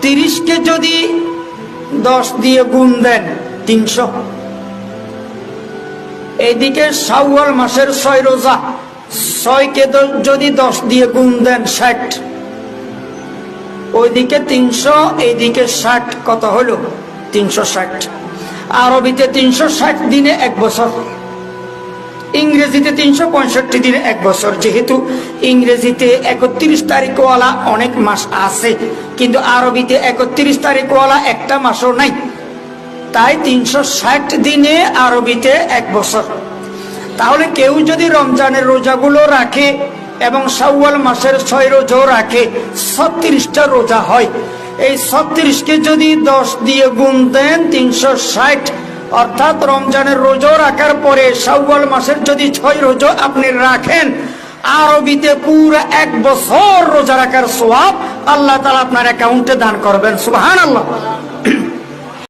30কে যদি 10 দিয়ে গুণ দেন 300। এইদিকে শাওয়াল মাসের 6 রোজা, 6কে যদি 10 দিয়ে গুণ দেন 60। ওইদিকে 300, এইদিকে 60, কত হলো? 360। আরবিতে 360 দিনে 1 বছর, ইংরেজিতে 365 দিনে 1 বছর। যেহেতু ইংরেজিতে 31 তারিখওয়ালা অনেক মাস আছে, কিন্তু আরবিতে 31 তারিখওয়ালা একটা মাসও নাই, তাই 360 দিনে আরবিতে 1 বছর। তাহলে কেউ যদি রমজানের রোজাগুলো রাখে এবং শাওয়াল মাসের 6 রোজাও রাখে, 36টা রোজা হয়। এই 36কে যদি 10 দিয়ে গুণ দেন 360, অর্থাৎ রমজানের রোজা রাখার পরে শাওয়াল মাসের যদি 6 রোজা আপনি রাখেন, আরবিতে পুরো 1 বছর রোজা রাখার সওয়াব আল্লাহ তাআলা আপনার অ্যাকাউন্টে দান করবেন। সুবহানাল্লাহ।